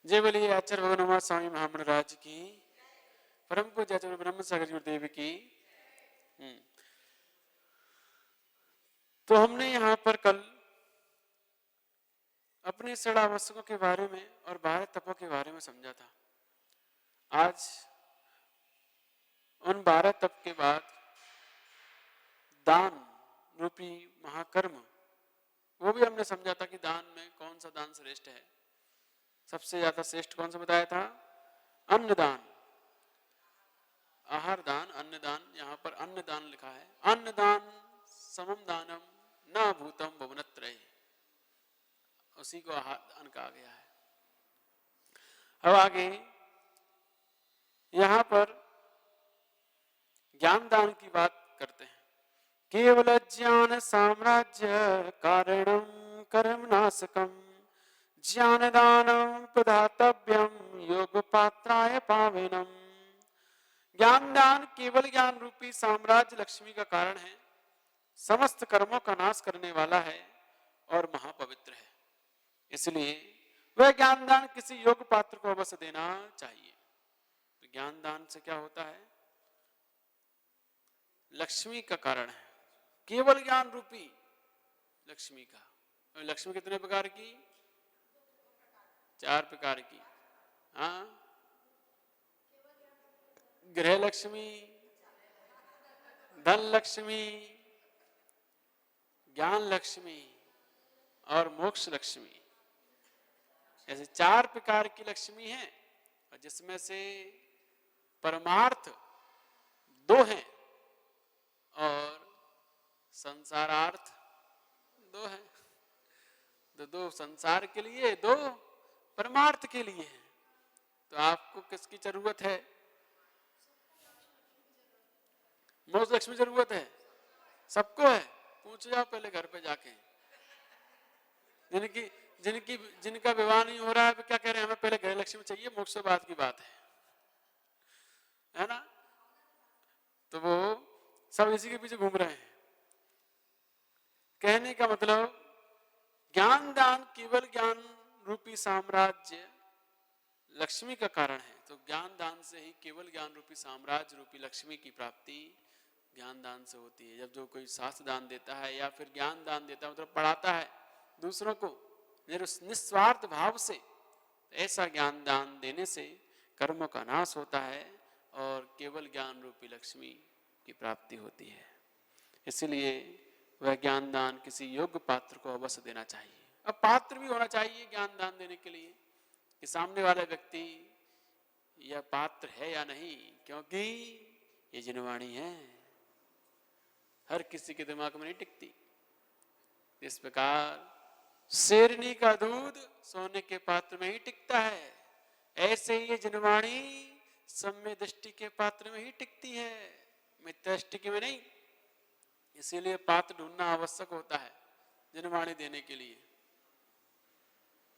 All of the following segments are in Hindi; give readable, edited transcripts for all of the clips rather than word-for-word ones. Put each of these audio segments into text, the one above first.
जय बोलिए आचार्य भगवान स्वामी महामंडराज की, परम पूज्य आचार्य ब्रह्म सागर गुरुदेव की। तो हमने यहाँ पर कल अपने षडावस्यकों के बारे में और 12 तपों के बारे में समझा था। आज उन 12 तप के बाद दान रूपी महाकर्म, वो भी हमने समझा था कि दान में कौन सा दान श्रेष्ठ है। सबसे ज्यादा श्रेष्ठ कौन सा बताया था? अन्नदान, आहार दान, अन्नदान। यहाँ पर अन्नदान लिखा है। अन्नदान समम दानम न भूतम भुवनत्रय, उसी को आहार दान कहा गया है। अब आगे यहाँ पर ज्ञान दान की बात करते हैं। केवल ज्ञान साम्राज्य कारणम कर्म नाशकम ज्ञान दानम प्रदातव्यम योग पात्राय पावनम। ज्ञान दान केवल ज्ञान रूपी साम्राज्य लक्ष्मी का कारण है, समस्त कर्मों का नाश करने वाला है और महापवित्र है। इसलिए वह ज्ञान दान किसी योग पात्र को अवश्य देना चाहिए। तो ज्ञान दान से क्या होता है? लक्ष्मी का कारण है, केवल ज्ञान रूपी लक्ष्मी का। लक्ष्मी कितने प्रकार की? 4 प्रकार की। हाँ, गृह लक्ष्मी, धन लक्ष्मी, ज्ञान लक्ष्मी और मोक्ष लक्ष्मी। ऐसे 4 प्रकार की लक्ष्मी है, और जिसमें से परमार्थ 2 हैं और संसारार्थ 2 हैं। तो 2 संसार के लिए, 2 परमार्थ के लिए है। तो आपको किसकी जरूरत है? मोक्ष लक्ष्मी जरूरत है, सबको है। पूछ जाओ पहले घर पे जाके, जिनका विवाह नहीं हो रहा है, क्या कह रहे हैं? हमें पहले गृह लक्ष्मी चाहिए, मोक्ष से बात की बात है ना? तो वो सब इसी के पीछे घूम रहे हैं। कहने का मतलब ज्ञान दान केवल ज्ञान रूपी साम्राज्य लक्ष्मी का कारण है। तो ज्ञान दान से ही केवल ज्ञान रूपी साम्राज्य रूपी लक्ष्मी की प्राप्ति ज्ञान दान से होती है। जब जो कोई शास्त्र दान देता है या फिर ज्ञान दान देता है, मतलब पढ़ाता है दूसरों को निस्वार्थ भाव से, ऐसा ज्ञान दान देने से कर्मों का नाश होता है और केवल ज्ञान रूपी लक्ष्मी की प्राप्ति होती है। इसलिए वह ज्ञान दान किसी योग्य पात्र को अवश्य देना चाहिए। अब पात्र भी होना चाहिए ज्ञान दान देने के लिए कि सामने वाला व्यक्ति यह पात्र है या नहीं, क्योंकि ये जिनवाणी है, हर किसी के दिमाग में नहीं टिकती। इस प्रकार शेरनी का दूध सोने के पात्र में ही टिकता है, ऐसे ही ये जिनवाणी सम्य दृष्टि के पात्र में ही टिकती है, मिथ्या दृष्टि में नहीं। इसीलिए पात्र ढूंढना आवश्यक होता है जिनवाणी देने के लिए।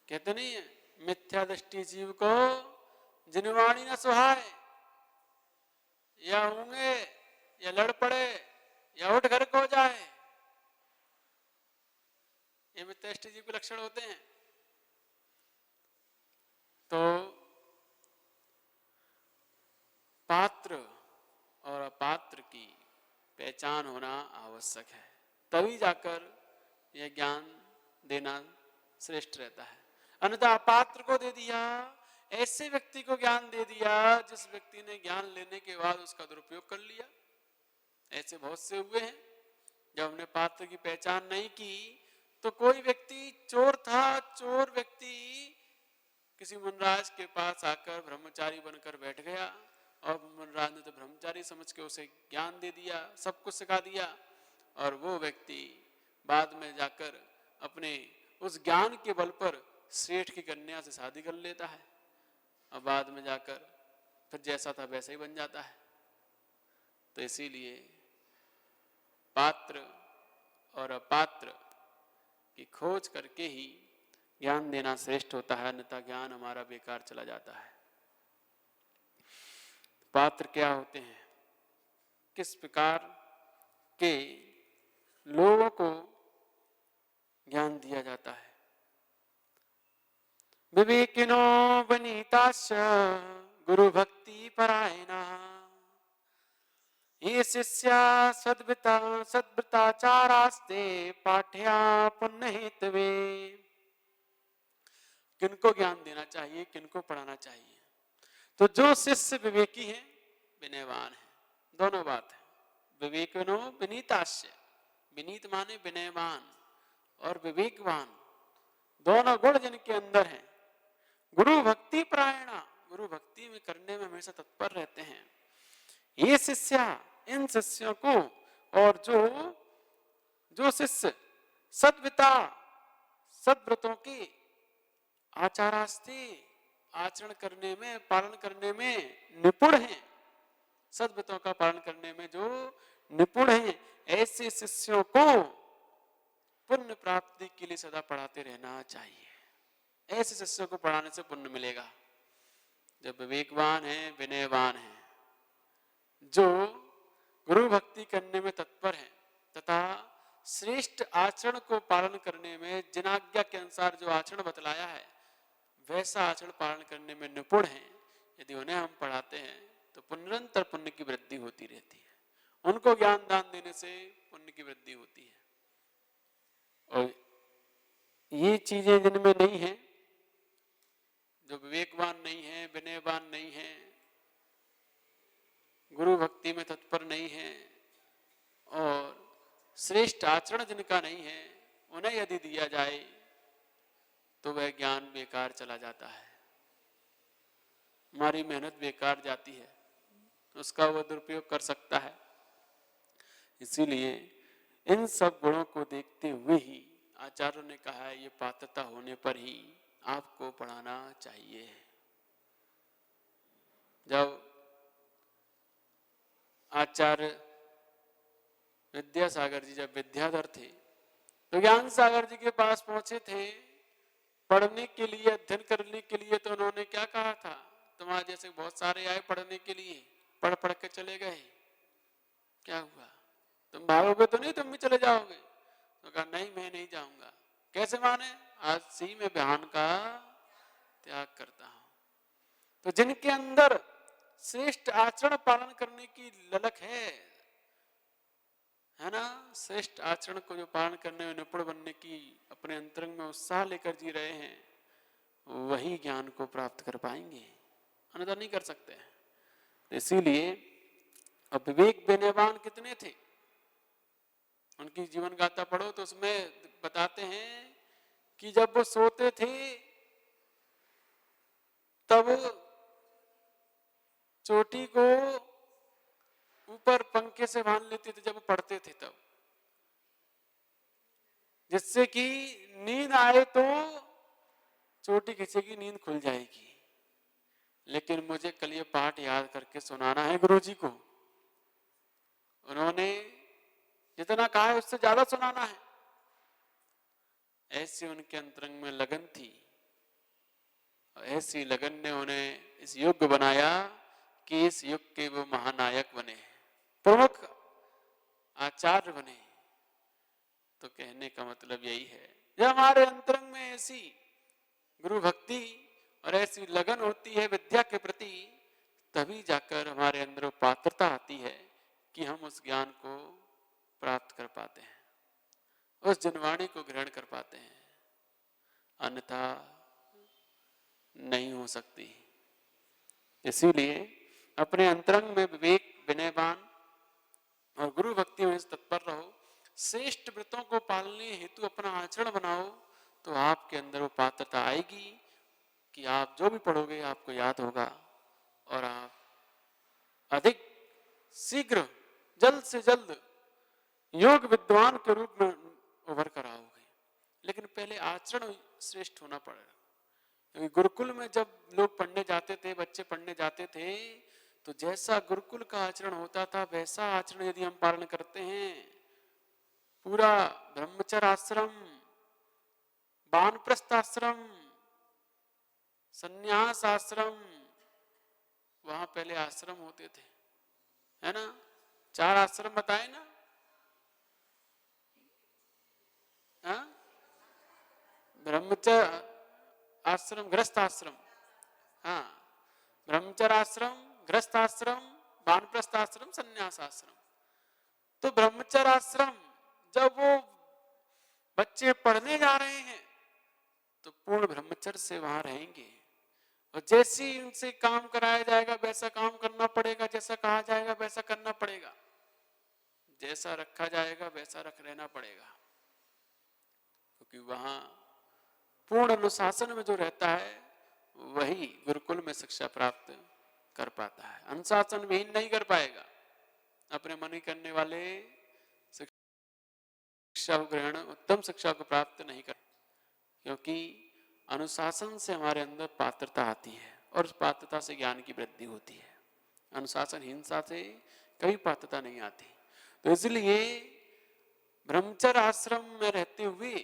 कहते नहीं है, मिथ्या दृष्टि जीव को जिनवाणी न सुहाए, या ऊँगे या लड़ पड़े या उठ घर को जाए, ये मिथ्या दृष्टि जीव के लक्षण होते हैं। तो पात्र और अपात्र की पहचान होना आवश्यक है, तभी जाकर यह ज्ञान देना श्रेष्ठ रहता है। अन्यथा अपात्र को दे दिया, ऐसे व्यक्ति को ज्ञान दे दिया जिस व्यक्ति ने ज्ञान लेने के बाद उसका दुरुपयोग कर लिया। ऐसे बहुत से हुए हैं। जब हमने पात्र की पहचान नहीं की तो कोई व्यक्ति चोर था, चोर व्यक्ति किसी मुनराज के पास आकर ब्रह्मचारी बनकर बैठ गया और मुनराज ने तो ब्रह्मचारी समझ के उसे ज्ञान दे दिया, सब कुछ सिखा दिया, और वो व्यक्ति बाद में जाकर अपने उस ज्ञान के बल पर सेठ की कन्या से शादी कर लेता है, और बाद में जाकर फिर जैसा था वैसा ही बन जाता है। तो इसीलिए पात्र और अपात्र की खोज करके ही ज्ञान देना श्रेष्ठ होता है, अन्यथा ज्ञान हमारा बेकार चला जाता है। पात्र क्या होते हैं? किस प्रकार के लोगों को ज्ञान दिया जाता है? विवेकिनो वनिताश्च गुरु भक्ति परायणा ये शिष्या सद्वृताचारास्ते पाठ्या पुण्य हेतवे। किनको ज्ञान देना चाहिए, किनको पढ़ाना चाहिए? तो जो शिष्य विवेकी है, विनयवान है, दोनों बात है। विवेकिनो विनीताश्च, विनीत माने विनयवान, और विवेकवान, दोनों गुण जिनके अंदर हैं। गुरु भक्ति परायणा, गुरु भक्ति में करने में हमेशा तत्पर रहते हैं। ये शिष्या, इन शिष्यों को, और जो शिष्य सद्विता, सद्व्रतों के, आचारास्ते, आचरण करने में, पालन करने में निपुण हैं, सद्व्रतों का पालन करने में जो निपुण हैं, ऐसे शिष्यों को पुण्य प्राप्ति के लिए सदा पढ़ाते रहना चाहिए। ऐसे शिष्यों को पढ़ाने से पुण्य मिलेगा। जो विवेकवान है, विनयवान है, जो गुरु भक्ति करने में तत्पर है तथा श्रेष्ठ आचरण को पालन करने में, जिन आज्ञा के अनुसार जो आचरण बतलाया है वैसा आचरण पालन करने में निपुण है, यदि उन्हें हम पढ़ाते हैं तो निरंतर पुण्य की वृद्धि होती रहती है। उनको ज्ञान दान देने से पुण्य की वृद्धि होती है। और ये चीजें जिनमें नहीं है, जो विवेकवान नहीं है, विनयवान नहीं है, गुरु भक्ति में तत्पर नहीं है, और श्रेष्ठ आचरण जिनका नहीं है, उन्हें यदि दिया जाए तो वह ज्ञान बेकार चला जाता है, हमारी मेहनत बेकार जाती है, उसका वह दुरुपयोग कर सकता है। इसीलिए इन सब गुणों को देखते हुए ही आचार्यों ने कहा है, ये पात्रता होने पर ही आपको पढ़ाना चाहिए। जब आचार्य विद्यासागर जी जब विद्याधर थे तो ज्ञान सागर जी के पास पहुंचे थे पढ़ने के लिए, अध्ययन करने के लिए। तो उन्होंने क्या कहा था, तुम्हारे जैसे बहुत सारे आए पढ़ने के लिए, पढ़ पढ़ के चले गए, क्या हुआ? तुम भागोगे तो नहीं, तुम भी चले जाओगे? तो कहा नहीं, मैं नहीं जाऊंगा। कैसे माने? आज से मैं ज्ञान का त्याग करता हूं। तो जिनके अंदर श्रेष्ठ आचरण पालन करने की ललक है ना, श्रेष्ठ आचरण को जो पालन करने में निपुण बनने की अपने अंतरंग में उत्साह लेकर जी रहे हैं, वही ज्ञान को प्राप्त कर पाएंगे, अन्यथा नहीं कर सकते हैं। इसीलिए अब विवेक विनयवान कितने थे, उनकी जीवन गाथा पढ़ो तो उसमें बताते हैं कि जब वो सोते थे तब चोटी को ऊपर पंखे से बांध लेते थे जब वो पढ़ते थे, तब जिससे कि नींद आए तो चोटी खींचेगी, नींद खुल जाएगी। लेकिन मुझे कल ये पाठ याद करके सुनाना है गुरुजी को। उन्होंने जितना कहा है उससे ज्यादा सुनाना है। ऐसी उनके अंतरंग में लगन थी, ऐसी लगन ने उन्हें इस योग्य बनाया कि इस युग के वो महानायक बने, प्रमुख आचार्य बने। तो कहने का मतलब यही है, जब हमारे अंतरंग में ऐसी गुरु भक्ति और ऐसी लगन होती है विद्या के प्रति, तभी जाकर हमारे अंदर वो पात्रता आती है कि हम उस ज्ञान को प्राप्त कर पाते हैं, उस जनवाणी को ग्रहण कर पाते हैं, अन्यथा नहीं हो सकती। इसीलिए अपने अंतरंग में विवेक, विनयवान और गुरु भक्ति में तत्पर रहो। श्रेष्ठ व्रतों को पालने हेतु अपना आचरण बनाओ, तो आपके अंदर वो पात्रता आएगी कि आप जो भी पढ़ोगे आपको याद होगा और आप अधिक शीघ्र, जल्द से जल्द योग विद्वान के रूप में उभर कर आओगे। लेकिन पहले आचरण श्रेष्ठ होना पड़ेगा। क्योंकि गुरुकुल में जब लोग पढ़ने जाते थे, बच्चे पढ़ने जाते थे, तो जैसा गुरुकुल का आचरण होता था वैसा आचरण यदि हम पालन करते हैं, पूरा ब्रह्मचर्य आश्रम, वानप्रस्थ आश्रम, संन्यास आश्रम, वहां पहले आश्रम होते थे, है ना, 4 आश्रम बताए ना, ब्रह्मचर्य, आश्रम, गृहस्थ आश्रम, हाँ, ब्रह्मचर्य आश्रम, गृहस्थ आश्रम, वानप्रस्थ आश्रम, संन्यास आश्रम। तो ब्रह्मचर्य आश्रम जब वो बच्चे पढ़ने जा रहे हैं तो पूर्ण ब्रह्मचर्य से वहां रहेंगे, और जैसे ही उनसे काम कराया जाएगा वैसा काम करना पड़ेगा, जैसा कहा जाएगा वैसा करना पड़ेगा, जैसा रखा जाएगा वैसा रख रहना पड़ेगा, क्योंकि वहां पूर्ण अनुशासन में जो रहता है वही गुरुकुल में शिक्षा प्राप्त कर पाता है। अनुशासन विहीन नहीं कर पाएगा। अपने मन ही करने वाले शिक्षा को ग्रहण, उत्तम शिक्षा को प्राप्त नहीं कर, क्योंकि अनुशासन से हमारे अंदर पात्रता आती है और उस पात्रता से ज्ञान की वृद्धि होती है। अनुशासन हिंसा से कभी पात्रता नहीं आती। तो इसलिए ब्रह्मचर्य आश्रम में रहते हुए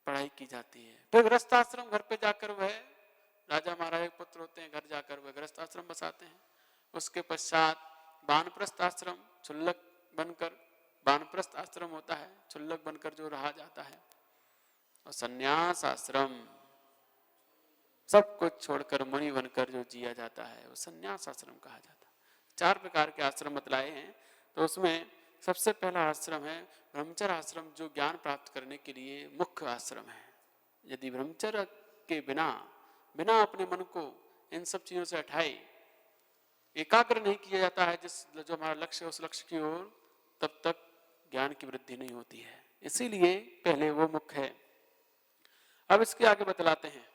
पढ़ाई की जाती है। फिर गृहस्थ आश्रम, घर पे जाकर वह राजा महाराजा के पुत्र होते हैं, घर जाकर वह गृहस्थ आश्रम बसाते हैं। उसके पश्चात वानप्रस्थ आश्रम, क्षुल्लक बनकर वानप्रस्थ आश्रम होता है, क्षुल्लक बनकर जो रहा जाता है। और संन्यास आश्रम, सब कुछ छोड़कर मुनि बनकर जो जिया जाता है वो संन्यास आश्रम कहा जाता है। 4 प्रकार के आश्रम बतलाए हैं। तो उसमें सबसे पहला आश्रम है ब्रह्मचर्य आश्रम, जो ज्ञान प्राप्त करने के लिए मुख्य आश्रम है। यदि ब्रह्मचर्य के बिना अपने मन को इन सब चीजों से हटाए एकाग्र नहीं किया जाता है, जो हमारा लक्ष्य है उस लक्ष्य की ओर, तब तक ज्ञान की वृद्धि नहीं होती है। इसीलिए पहले वो मुख्य है। अब इसके आगे बतलाते हैं,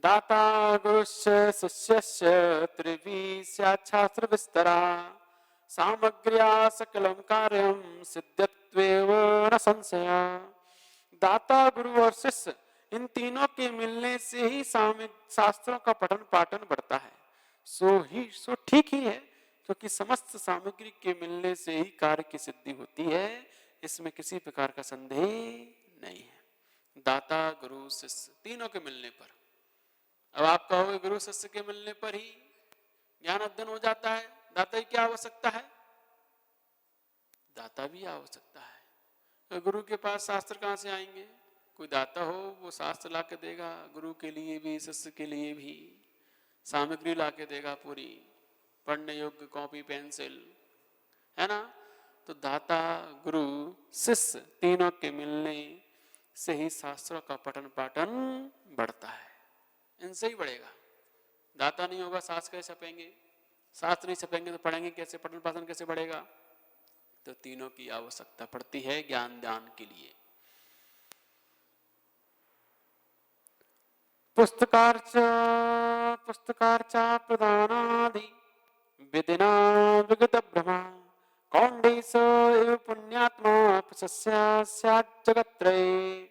दाता गुरुश्च शिष्यश्च त्रिवी स्यात् शास्त्र विस्तरा सामग्र्या सकलम कार्यम सिद्ध्यत्वेव न संशय। दाता, गुरु और शिष्य, इन तीनों के मिलने से ही शास्त्रों का पठन पाठन बढ़ता है। सो ठीक ही है, क्योंकि समस्त सामग्री के मिलने से ही कार्य की सिद्धि होती है, इसमें किसी प्रकार का संदेह नहीं है। दाता, गुरु, शिष्य, तीनों के मिलने पर। अब आप कहोगे गुरु शिष्य के मिलने पर ही ज्ञान अध्ययन हो जाता है, दाता की क्या आवश्यकता है? दाता भी आवश्यकता है। तो गुरु के पास शास्त्र कहां से आएंगे? कोई दाता हो वो शास्त्र ला के देगा, गुरु के लिए भी शिष्य के लिए भी सामग्री ला के देगा, पूरी पढ़ने योग्य कॉपी पेंसिल, है ना। तो दाता, गुरु, शिष्य, तीनों के मिलने से ही शास्त्रों का पठन पाठन बढ़ता है। इनसे ही बढ़ेगा। दाता नहीं होगा शास्त्र कैसे छपेंगे? शास्त्र नहीं छपेंगे तो पढ़ेंगे कैसे? पठन पाठन कैसे बढ़ेगा? तो तीनों की आवश्यकता पड़ती है ज्ञान दान के लिए। पुस्तकार्च प्रदानादि विधिना विगत भ्रमा कौंडेश एव पुण्यात्मा स्यात् जगत्त्रये।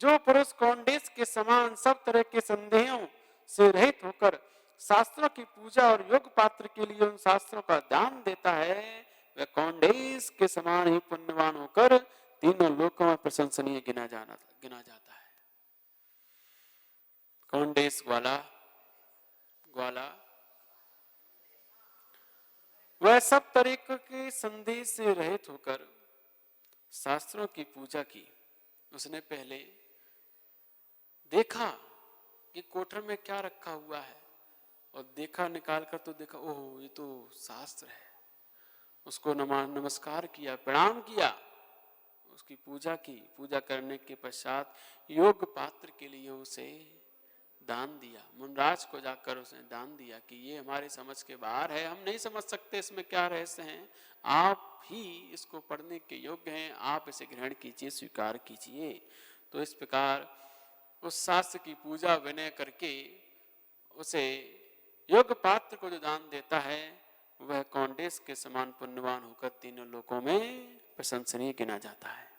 जो पुरुष कौंडेश के समान सब तरह के संदेहों से रहित होकर शास्त्रों की पूजा और योग पात्र के लिए उन शास्त्रों का दान देता है, वह कौंडेश के समान ही पुण्यवान होकर तीनों लोकों में प्रशंसनीय गिना जाता है। कौंडेश ग्वाला वह सब तरीकों के संदेह से रहित होकर शास्त्रों की पूजा की। उसने पहले देखा कि कोठर में क्या रखा हुआ है, और देखा, निकाल कर तो देखा, ओह ये तो शास्त्र है। उसको नमस्कार किया, प्रणाम किया, उसकी पूजा की। पूजा करने के पश्चात योग पात्र के लिए उसे दान दिया। मुनराज को जाकर उसने दान दिया कि ये हमारी समझ के बाहर है, हम नहीं समझ सकते इसमें क्या रहस्य हैं, आप ही इसको पढ़ने के योग्य हैं, आप इसे ग्रहण कीजिए, स्वीकार कीजिए। तो इस प्रकार उस शास्त्र की पूजा विनय करके उसे योग पात्र को जो दान देता है, वह कौंडेश के समान पुण्यवान होकर तीनों लोकों में प्रशंसनीय गिना जाता है।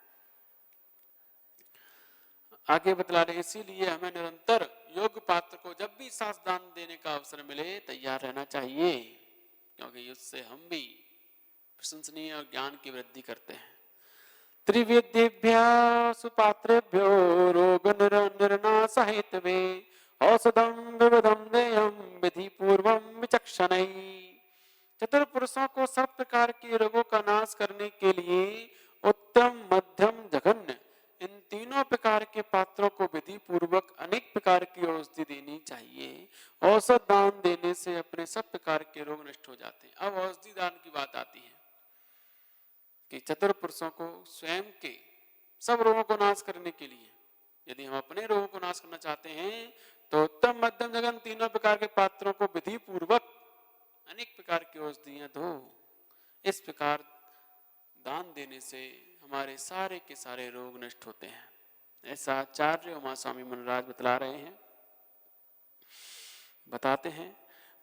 आगे बतला रहे, इसीलिए हमें निरंतर योग पात्र को जब भी शास्त्र दान देने का अवसर मिले तैयार रहना चाहिए, क्योंकि उससे हम भी प्रशंसनीय और ज्ञान की वृद्धि करते हैं। त्रिवेदेभ्य सुपात्रेभ्यो रोग निर्नाश हेतवे औषधम विविधम देयम विधि पूर्वम विचक्षणै। चतुर पुरुषों को सब प्रकार के रोगों का नाश करने के लिए उत्तम, मध्यम, जघन्य इन तीनों तीनों प्रकार के पात्रों को विधि पूर्वक अनेक प्रकार की औषधि देनी चाहिए। औषध दान देने से अपने सब प्रकार के रोग नष्ट हो जाते हैं। अब औषधि दान की बात आती है कि चतुर पुरुषों को स्वयं के सब रोगों को नाश करने के लिए, यदि हम अपने रोगों को नाश करना चाहते हैं तो उत्तम मध्यम जघन तीनों प्रकार के पात्रों को विधि पूर्वक अनेक प्रकार की औषधियां दो। इस प्रकार दान देने से हमारे सारे के सारे रोग नष्ट होते हैं। ऐसा आचार्य उमा स्वामी मनराज बतला रहे हैं। बताते हैं,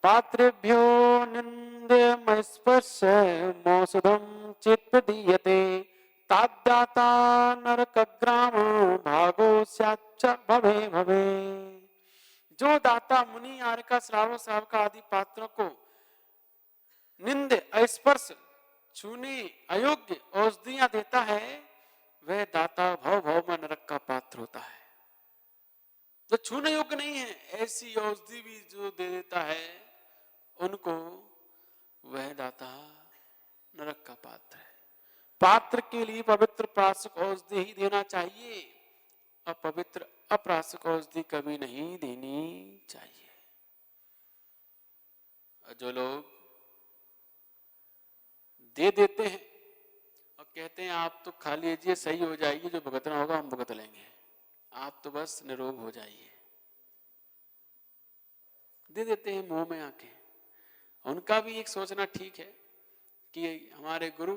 पात्रेभ्यो निंद्यमस्पर्श मौसुधम चित प्रदीयते ताद्दाता नरकग्राम भागो स्याच्च भवे भवे। जो दाता मुनि आर्का श्रावक श्रावक आदि पात्रों को निंद अस्पर्श छूने अयोग्य औषधियां देता है, वह दाता भव भव में नरक का पात्र होता है। जो छूने योग्य नहीं है ऐसी औषधि भी जो दे देता है उनको, वह दाता नरक का पात्र है। पात्र के लिए पवित्र प्राशक औषधि ही देना चाहिए, अपवित्र अप्राशक औषधि कभी नहीं देनी चाहिए। जो लोग दे देते हैं और कहते हैं आप तो खा लीजिए सही हो जाइए, जो भुगतना होगा हम भुगत लेंगे, आप तो बस निरोग हो जाइए, दे देते हैं मुंह में आके। उनका भी एक सोचना ठीक है कि हमारे गुरु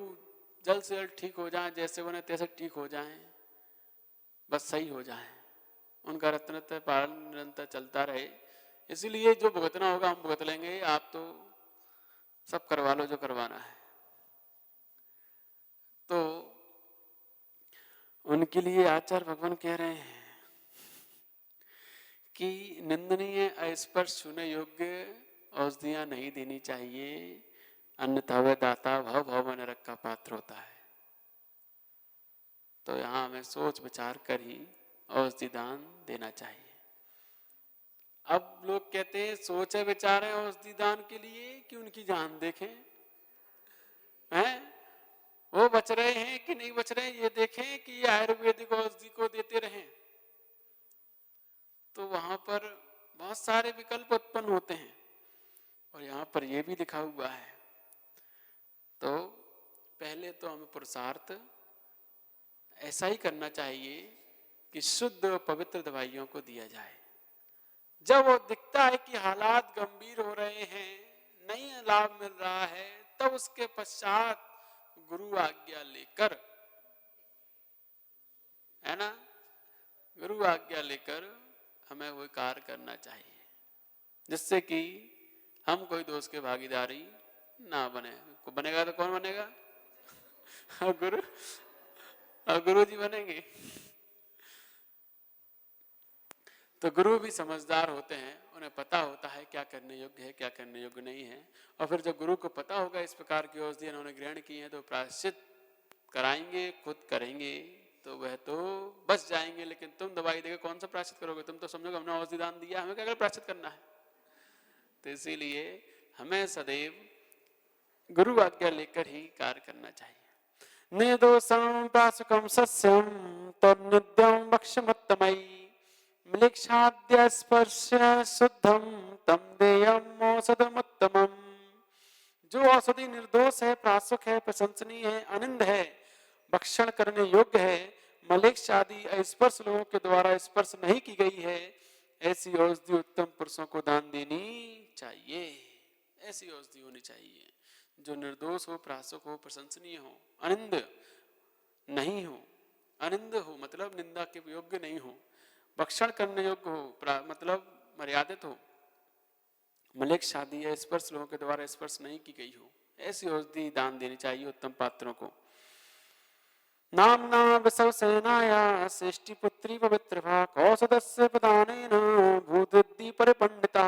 जल्द से जल्द ठीक हो जाएं, जैसे उन्हें तैसे ठीक हो जाएं, बस सही हो जाएं, उनका रत्नतर पालन निरंतर चलता रहे। इसीलिए जो भुगतना होगा हम भुगत लेंगे, आप तो सब करवा लो जो करवाना है। तो उनके लिए आचार्य भगवान कह रहे हैं कि निंदनीय अस्पर्श छूने योग्य औषधियां नहीं देनी चाहिए, अन्यथा वह दाता भव भव में नरक का पात्र होता है। तो यहां हमें सोच विचार कर ही औषधि दान देना चाहिए। अब लोग कहते हैं सोचे विचारें औषधि दान के लिए कि उनकी जान देखें, हैं वो बच रहे हैं कि नहीं बच रहे हैं ये देखें कि आयुर्वेदिक औषधि को देते रहें। तो वहां पर बहुत सारे विकल्प उत्पन्न होते हैं और यहाँ पर यह भी लिखा हुआ है। तो पहले तो हमें पुरुषार्थ ऐसा ही करना चाहिए कि शुद्ध और पवित्र दवाइयों को दिया जाए। जब वो दिखता है कि हालात गंभीर हो रहे हैं, नहीं लाभ मिल रहा है, तब उसके पश्चात गुरु आज्ञा लेकर, है ना, गुरु आज्ञा लेकर हमें वो कार्य करना चाहिए, जिससे कि हम कोई दोस्त के भागीदारी ना बने। को बनेगा तो कौन बनेगा? गुरु, गुरु जी बनेंगे। तो गुरु भी समझदार होते हैं, उन्हें पता होता है क्या करने योग्य है क्या करने योग्य नहीं है। और फिर जब गुरु को पता होगा इस प्रकार की औषधि उन्होंने ग्रहण की है तो प्रायश्चित कराएंगे, खुद करेंगे तो वह तो बच जाएंगे। लेकिन तुम दवाई देकर कौन सा प्रायश्चित करोगे? तुम तो समझोगे हमने औषधि दान दिया, हमें क्या प्रायश्चित करना है। तो इसीलिए हमें सदैव गुरु आज्ञा लेकर ही कार्य करना चाहिए। निर्दोषं प्राशकं सस्यं तन्नित्यं भक्ष्यमुत्तमैः म्लेच्छाद्य स्पर्श शुद्धं तं देयम् औषधमुत्तमम्। जो औषधि निर्दोष है, प्राशक है, प्रशंसनीय है, आनंद है, भक्षण करने योग्य है, मलेच्छ आदि स्पर्श लोगों के द्वारा स्पर्श नहीं की गई है, ऐसी औषधि उत्तम पुरुषों को दान देनी चाहिए। ऐसी औषधि होनी चाहिए जो निर्दोष हो, प्राशक हो, प्रशंसनीय हो, आनंद नहीं हो। आनंद हो मतलब निंदा के योग्य नहीं हो, भक्षण करने योग्य हो मतलब मर्यादित हो, मलेच्छ आदि या स्पर्श लोगों के द्वारा स्पर्श नहीं की गई हो, ऐसी औषधि दान देनी चाहिए उत्तम पात्रों को। नामना विसवसेनाया श्रेष्ठी पुत्री पवित्र भाग औषधस्य प्रदानेन भूतवृद्धि परिपंडिता।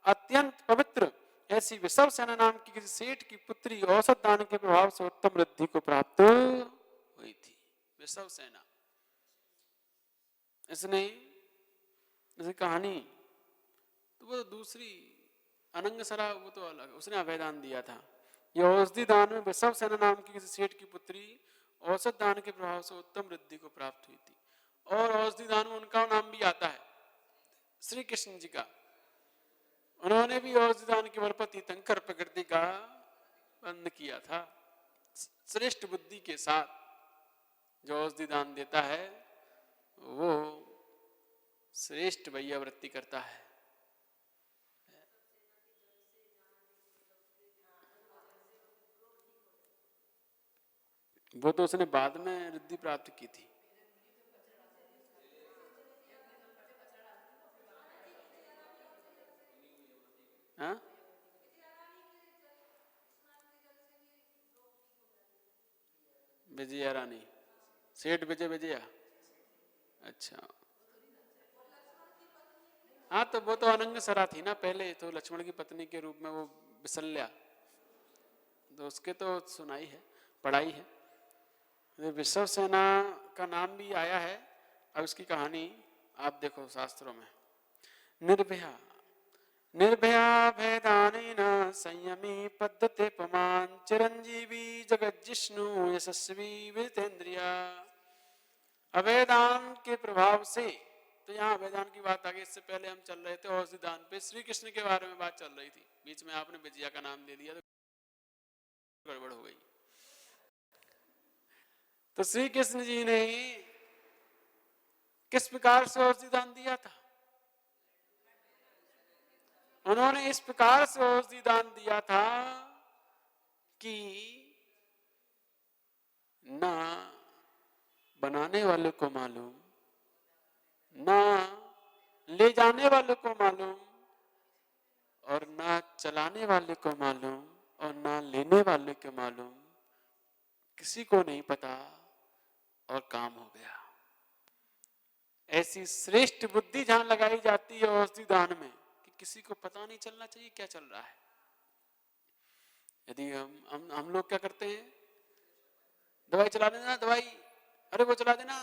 अत्यंत पवित्र ऐसी विसवसेना नाम की किसी सेठ की पुत्री औषध दान के प्रभाव से उत्तम वृद्धि को प्राप्त हुई थी। विसवसेना, इसने जैसे कहानी तो वो दूसरी अनंगसरा वो तो अलग, उसने अभयदान दिया था। यह औषधि दान में विसवसेना नाम की किसी सेठ की पुत्री औषध दान के प्रभाव से उत्तम वृद्धि को प्राप्त हुई थी। और औषधि दान में उनका नाम भी आता है, श्री कृष्ण जी का। उन्होंने भी औषधि दान के बल पर तीर्थंकर प्रकृति का बंद किया था। श्रेष्ठ बुद्धि के साथ जो औषधि दान देता है वो श्रेष्ठ वैयावृत्ति करता है। वो तो उसने बाद में रिद्धि प्राप्त की थी। हाँ, विजया रानी, सेठ विजय विजया। अच्छा, हाँ तो वो तो अनंग सरा थी ना पहले, तो लक्ष्मण की पत्नी के रूप में वो विशल्या, तो उसके तो सुनाई है, पढ़ाई है। विश्व सेना का नाम भी आया है। अब उसकी कहानी आप देखो शास्त्रों में। निर्भया निर्भया भेदानेन संयमी पद्धते पमान चिरंजीवी जगज्जिष्णु यशस्वी विजितेंद्रिया। अभेदान के प्रभाव से, तो यहाँ अभेदान की बात आ गई। इससे पहले हम चल रहे थे औषधि दान पे, श्री कृष्ण के बारे में बात चल रही थी, बीच में आपने विजया का नाम ले लिया तो गड़बड़ हो गई। तो श्री कृष्ण जी ने किस प्रकार से औषधि दान दिया था? उन्होंने इस प्रकार से औषधि दान दिया था कि ना बनाने वाले को मालूम, ना ले जाने वाले को मालूम, और ना चलाने वाले को मालूम, और ना लेने वाले को मालूम, किसी को नहीं पता, और काम हो गया। ऐसी श्रेष्ठ बुद्धि जहां लगाई जाती है औषधि दान में कि किसी को पता नहीं चलना चाहिए क्या चल रहा है। यदि हम लोग क्या करते हैं, दवाई चला देना, दवाई, अरे वो चला देना,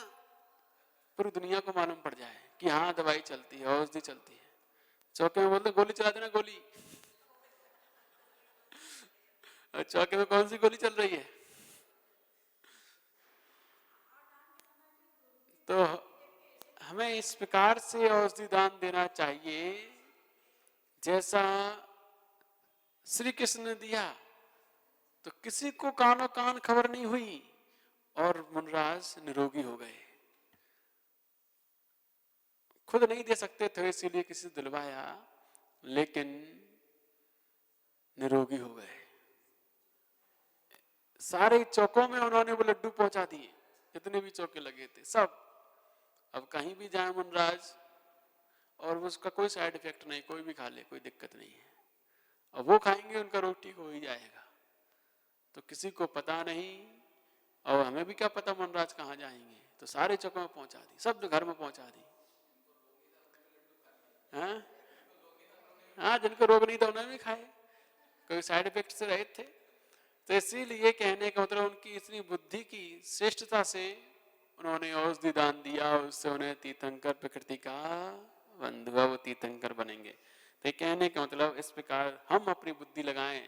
पूरी दुनिया को मालूम पड़ जाए कि हाँ दवाई चलती है, औषधि चलती है। चौके में बोलते गोली चला देना, गोली। चौके में कौन सी गोली चल रही है? तो हमें इस प्रकार से औषधि दान देना चाहिए जैसा श्री कृष्ण ने दिया। तो किसी को कानो कान खबर नहीं हुई और मुनराज निरोगी हो गए। खुद नहीं दे सकते थे इसीलिए किसी से दिलवाया, लेकिन निरोगी हो गए। सारे चौकों में उन्होंने वो लड्डू पहुंचा दिए, जितने भी चौके लगे थे सब। अब कहीं भी जाए मुनराज, और उसका कोई साइड इफेक्ट नहीं, कोई भी खा ले कोई दिक्कत नहीं है। और वो खाएंगे उनका रोग ठीक हो ही जाएगा। तो किसी को पता नहीं, और हमें भी क्या पता मुनराज कहाँ जाएंगे। तो सारे चौकों में पहुंचा दी, सब घर में पहुंचा दी। हाँ, जिनको रोग नहीं था उन्होंने भी खाए, कोई साइड इफेक्ट से रहित थे। तो इसीलिए कहने का मतलब उनकी इतनी बुद्धि की श्रेष्ठता से उन्होंने औषधि दान दिया, और उससे उन्हें तीर्थंकर प्रकृति का बंधु, वो तीर्थंकर बनेंगे। तो कहने का मतलब इस प्रकार हम अपनी बुद्धि लगाएं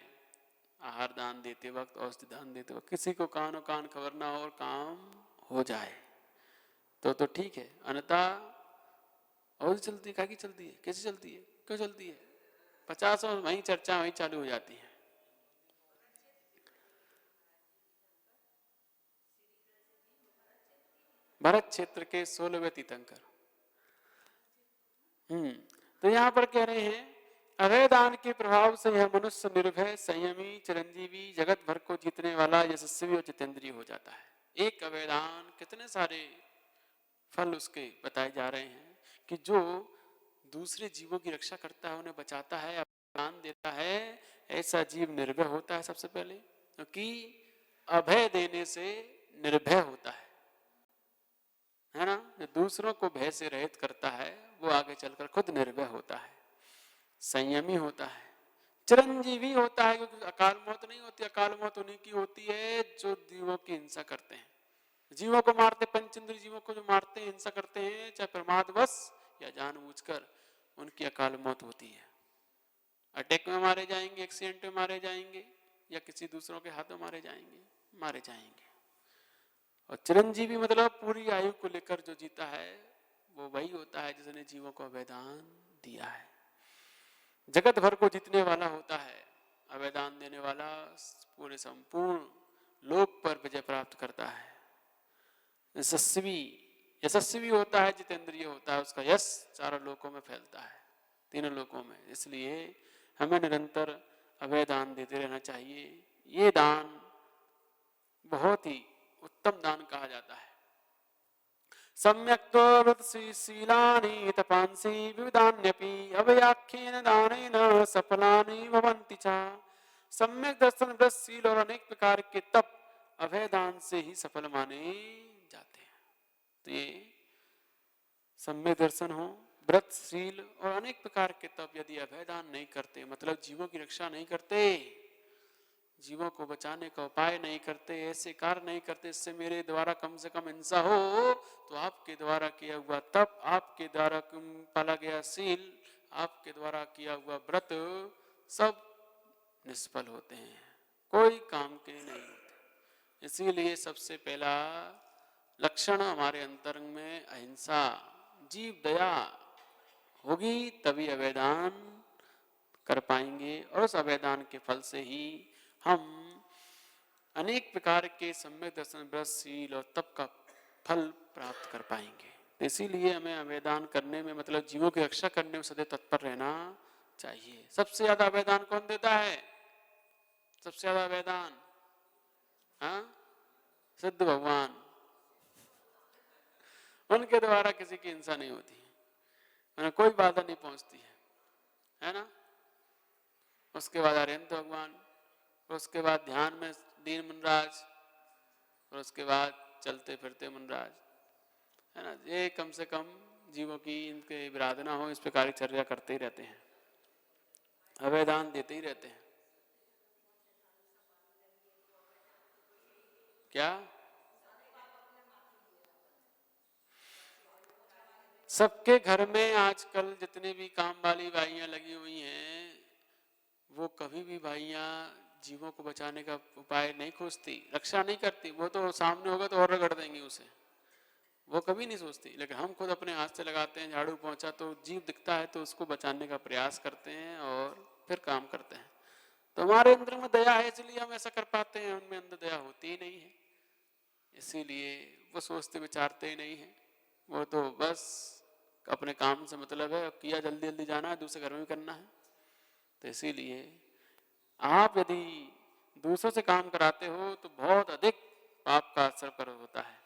आहार दान देते वक्त, औषधि दान देते वक्त, किसी को कानो कान खबर ना हो और काम हो जाए तो ठीक है। अन्यथा औषधि चलती है, काकी चलती है, कैसे चलती है, क्यों चलती है, 50 और वहीं चर्चा वहीं चालू हो जाती है। भरत क्षेत्र के 16वें तीर्थंकर। तो यहां पर कह रहे हैं अभय दान के प्रभाव से यह मनुष्य निर्भय, संयमी, चिरंजीवी, जगत भर को जीतने वाला, यशस्वी और जितेंद्रिय हो जाता है। एक अभय दान कितने सारे फल उसके बताए जा रहे हैं कि जो दूसरे जीवों की रक्षा करता है, उन्हें बचाता है, दान देता है, ऐसा जीव निर्भय होता है सबसे पहले, क्योंकि अभय देने से निर्भय होता है ना। जो दूसरों को भय से रहित करता है वो आगे चलकर खुद निर्भय होता है, संयमी होता है, चिरंजीवी होता है, क्योंकि अकाल मौत नहीं होती। अकाल मौत उन्हीं की होती है जो जीवों की हिंसा करते हैं, जीवों को मारते, पंचेंद्रिय जीवों को जो मारते हैं, हिंसा करते हैं, चाहे प्रमादवश या जानबूझकर, उनकी अकाल मौत होती है। अटैक में मारे जाएंगे, एक्सीडेंट में मारे जाएंगे, या किसी दूसरों के हाथों मारे जाएंगे, मारे जाएंगे। और चिरंजीवी मतलब पूरी आयु को लेकर जो जीता है वो वही होता है जिसने जीवों को अभयदान दिया है। जगत भर को जीतने वाला होता है, अभयदान देने वाला पूरे संपूर्ण लोक पर विजय प्राप्त करता है। यशस्वी यशस्वी होता है, जितेंद्रिय होता है, उसका यश चारों लोकों में फैलता है, तीनों लोकों में। इसलिए हमें निरंतर अभयदान देते रहना चाहिए। ये दान बहुत ही उत्तम दान कहा जाता है। सम्यक्तोऽवृतशीलानि तपांसि विविधान्यपि अभयाख्येन दानेन सफलानि भवन्ति च। सम्यक दर्शन, व्रतशील और अनेक प्रकार के तप अभयदान से ही सफल माने जाते हैं। तो ये सम्यक दर्शन हो, व्रतशील और अनेक प्रकार के तप यदि अभयदान नहीं करते, मतलब जीवों की रक्षा नहीं करते, जीवों को बचाने का उपाय नहीं करते, ऐसे कार्य नहीं करते इससे मेरे द्वारा कम से कम हिंसा हो, तो आपके द्वारा किया हुआ तप, आपके द्वारा पाला गया शील, आपके द्वारा किया हुआ व्रत सब निष्फल होते हैं, कोई काम के नहीं होते। इसीलिए सबसे पहला लक्षण हमारे अंतरंग में अहिंसा, जीव दया होगी तभी अभयदान कर पाएंगे, और उस अभयदान के फल से ही हम अनेक प्रकार के सम्यक दर्शन, व्रतशील और तप का फल प्राप्त कर पाएंगे। इसीलिए हमें अभयदान करने में, मतलब जीवों की रक्षा करने में सदैव तत्पर रहना चाहिए। सबसे ज्यादा अभयदान कौन देता है? सबसे ज्यादा अभयदान सिद्ध भगवान। उनके द्वारा किसी की हिंसा नहीं होती, उन्हें कोई बाधा नहीं पहुंचती है ना। उसके बाद अरिहंत भगवान, उसके बाद ध्यान में दीन मुनराज, और उसके बाद चलते फिरते मुनराज, है ना। ये कम से कम जीवों की इनके विराधना हो इस प्रकार की चर्या करते ही रहते हैं, अभयदान देते ही रहते हैं। क्या सबके घर में आजकल जितने भी काम वाली बाइयां लगी हुई हैं, वो कभी भी बाइयां जीवों को बचाने का उपाय नहीं खोजती, रक्षा नहीं करती। वो तो सामने होगा तो और रगड़ देंगी उसे, वो कभी नहीं सोचती। लेकिन हम खुद अपने हाथ से लगाते हैं, झाड़ू पहुंचा तो जीव दिखता है तो उसको बचाने का प्रयास करते हैं और फिर काम करते हैं। तो हमारे अंदर में दया है इसलिए हम ऐसा कर पाते हैं, उनमें अंदर दया होती ही नहीं है, इसीलिए वो सोचते विचारते ही नहीं है। वो तो बस अपने काम से मतलब है, किया जल्दी जल्दी जाना है, दूसरे घर में भी करना है। तो इसीलिए आप यदि दूसरों से काम कराते हो तो बहुत अधिक पाप का असर पर होता है।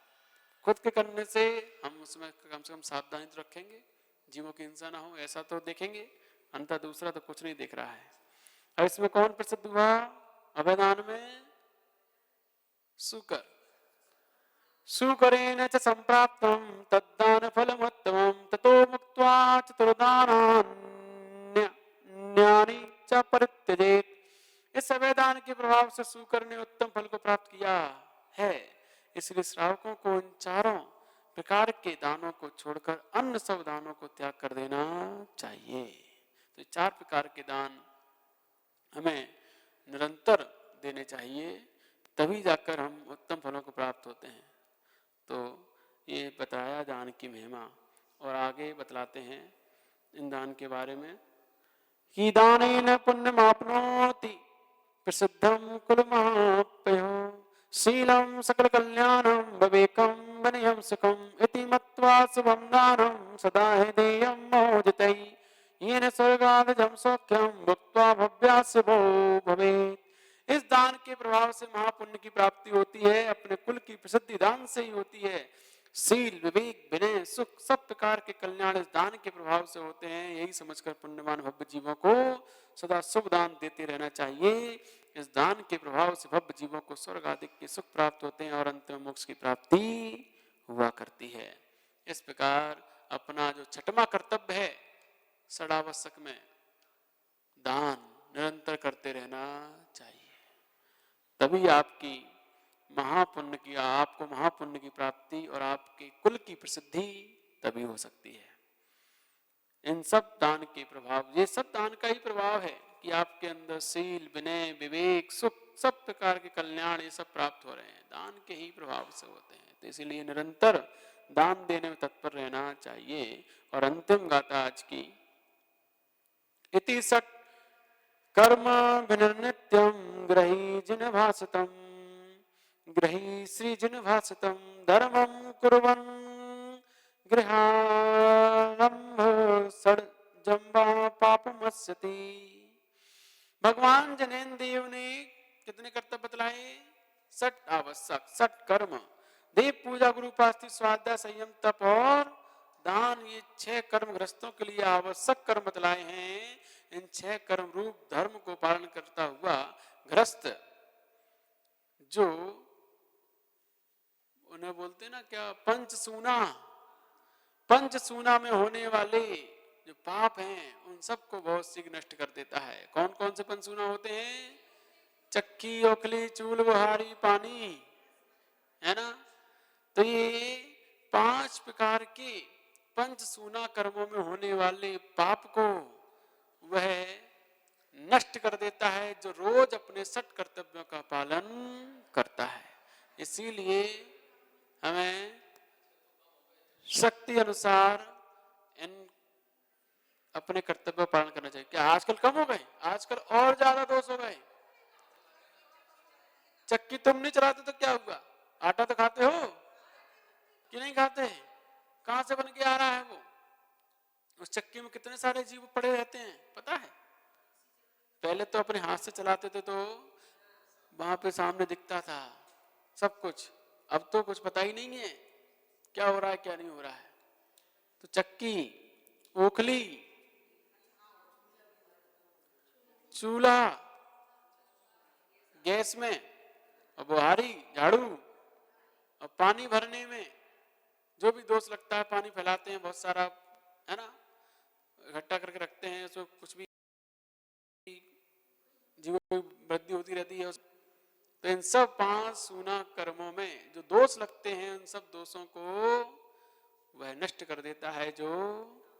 खुद के करने से हम उसमें कम से कम सावधानी तो रखेंगे, जीवों की हिंसा ना हो ऐसा तो देखेंगे, अंततः दूसरा तो कुछ नहीं देख रहा है। और इसमें कौन प्रसिद्ध हुआ अभयदान में? शुकर। शुकरेण च संप्राप्तं तद्दान फलमुत्तमं ततो मुक्त्वा चतुर्दानान्यानि च परित्यजेत्। इस अभयदान के प्रभाव से शुकर ने उत्तम फल को प्राप्त किया है, इसलिए श्रावकों को इन चारों प्रकार के दानों को छोड़कर अन्य सब दानों को त्याग कर देना चाहिए। तो चार प्रकार के दान हमें निरंतर देने चाहिए, तभी जाकर हम उत्तम फलों को प्राप्त होते हैं। तो ये बताया दान की महिमा, और आगे बतलाते हैं इन दान के बारे में कि दानेन पुण्यमाप्नोति प्रसिद्धं कुलमाप्यः शीलं सकल कल्याणं विवेकं विनयं सुखम् इति मत्वा शुभं दानं सदा हि देयं मोदितै येन स्वर्गादजं सौख्यं भुक्त्वा भव्यास्यभो भवेत्। इस दान के प्रभाव से महापुण्य की प्राप्ति होती है, अपने कुल की प्रसिद्धि दान से ही होती है। शील, विवेक, विनय, सुख सब प्रकार के कल्याण इस दान के प्रभाव से होते हैं। यही समझकर पुण्यवान भव्य जीवों को सदा शुभ दान देते रहना चाहिए। इस दान के प्रभाव से भव्य जीवों को स्वर्ग आदि के सुख प्राप्त होते हैं और अंत में मोक्ष की प्राप्ति हुआ करती है। इस प्रकार अपना जो छठवां कर्तव्य है षडावश्यक में, दान निरंतर करते रहना चाहिए, तभी आपकी महापुण्य की, आपको महापुण्य की प्राप्ति और आपके कुल की प्रसिद्धि तभी हो सकती है। इन सब दान के प्रभाव, ये सब दान का ही प्रभाव है कि आपके अंदर शील, विनय, विवेक, सुख, सब प्रकार के कल्याण ये सब प्राप्त हो रहे हैं, दान के ही प्रभाव से होते हैं। तो इसलिए निरंतर दान देने में तत्पर रहना चाहिए। और अंतिम गाथा आज की, इति सत् कर्म विनित्यम ग्रही जिन भासतम, ग्रही श्री जिन भासतम धर्मम कुर्वन् गृहारंभ षड्जंबा पापमस्यति। भगवान जैनेन्द्र देव ने कितने कर्तव्य बतलाए? 6 आवश्यक 6 कर्म, देव पूजा, गुरु उपासना, स्वाध्याय, संयम, तप और दान, ये 6 कर्म गृहस्थों के लिए आवश्यक कर्म बतलाए हैं। इन 6 कर्म रूप धर्म को पालन करता हुआ गृहस्थ, जो उन्हें बोलते हैं ना क्या, पंचसूना में होने वाले जो पाप हैं उन सबको बहुत शीघ्र नष्ट कर देता है। कौन कौन से पंचसूना होते हैं? चक्की, ओखली, चूल, बुहारी, पानी, है ना। तो ये 5 प्रकार के पंचसूना कर्मों में होने वाले पाप को वह नष्ट कर देता है, जो रोज अपने 6 कर्तव्यों का पालन करता है। इसीलिए हमें शक्ति अनुसार इन अपने कर्तव्य पालन करना चाहिए। क्या आजकल कम हो गए? आजकल और ज्यादा दोष हो गए। चक्की तुम नहीं चलाते तो क्या हुआ? आटा तो खाते हो कि नहीं खाते? कहां से बन के आ रहा है वो? उस चक्की में कितने सारे जीव पड़े रहते हैं, पता है? पहले तो अपने हाथ से चलाते थे तो वहां पे सामने दिखता था सब कुछ, अब तो कुछ पता ही नहीं है क्या हो रहा है क्या नहीं हो रहा है। तो चक्की, ओखली, चूल्हा, गैस में, और बुहारी, झाड़ू, और पानी भरने में जो भी दोष लगता है, पानी फैलाते हैं बहुत सारा, है ना, इकट्ठा करके रखते हैं, उसमें कुछ भी जीवों की वृद्धि होती रहती है। तो इन सब 5 सूना कर्मों में जो दोष लगते हैं, उन सब दोषों को वह नष्ट कर देता है, जो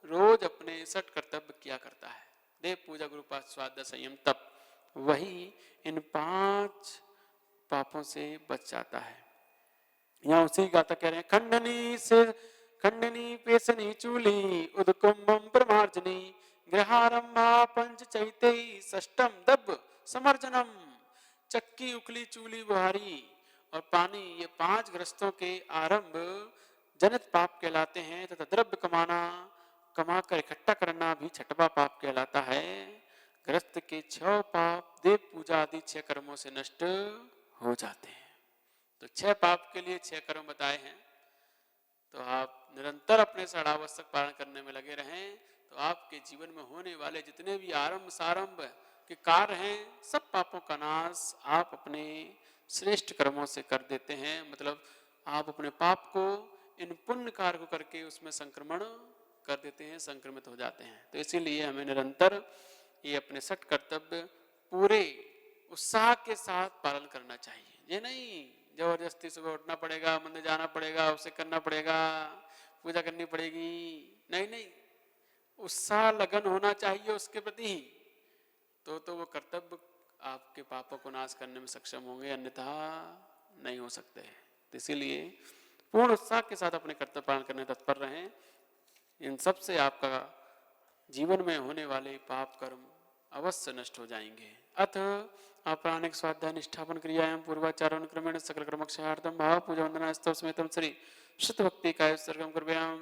रोज अपने 6 कर्तव्य किया करता है, देव पूजा, गुरु उपासना, स्वाध्याय, संयम, तप, वही इन 5 पापों से बच जाता है। यहाँ उसी गाथा कह रहे हैं, खंडनी पेसनी चूली उदकुंभम प्रमार्जनी गृहारंभा पंच चैते षष्टम दब समर्जनम। चक्की, उखली, चूली, बुहारी और पानी, ये 5 गृहस्थों के आरंभ जनित पाप कहलाते हैं, तथा द्रव्य कमाकर इकट्ठा करना भी 6वां पाप कहलाता है। गृहस्थ के 6 पाप देव पूजा आदि 6 कर्मों से नष्ट हो जाते हैं। तो 6 पाप के लिए 6 कर्म बताए हैं। तो आप निरंतर अपने षडावश्यक पालन करने में लगे रहें, तो आपके जीवन में होने वाले जितने भी आरंभ सारंभ के कार्य हैं, सब पापों का नाश आप अपने श्रेष्ठ कर्मों से कर देते हैं। मतलब आप अपने पाप को इन पुण्य कार्य को करके उसमें संक्रमण कर देते हैं, संक्रमित हो जाते हैं। तो इसीलिए हमें निरंतर ये अपने 6 कर्तव्य पूरे उत्साह के साथ पालन करना चाहिए। ये नहीं जबरदस्ती सुबह उठना पड़ेगा, मंदिर जाना पड़ेगा, उसे करना पड़ेगा, पूजा करनी पड़ेगी, नहीं, उत्साह लगन होना चाहिए उसके प्रति ही, तो वो कर्तव्य आपके पापों को नाश करने में सक्षम होंगे, अन्यथा नहीं हो सकते। तो इसीलिए पूर्ण उत्साह के साथ अपने कर्तव्य पालन करने तत्पर रहें। इन सब से आपका जीवन में होने वाले पाप कर्म अवश्य नष्ट हो जाएंगे। अथ आपराणिक स्वाध्याय निष्ठापन क्रियायां पूर्वाचारण क्रमेण सकल कर्मक्षयार्थम भाव पूजा वंदना स्तव समेतम श्री शुद्ध भक्ति काय सर्गम कृपयाम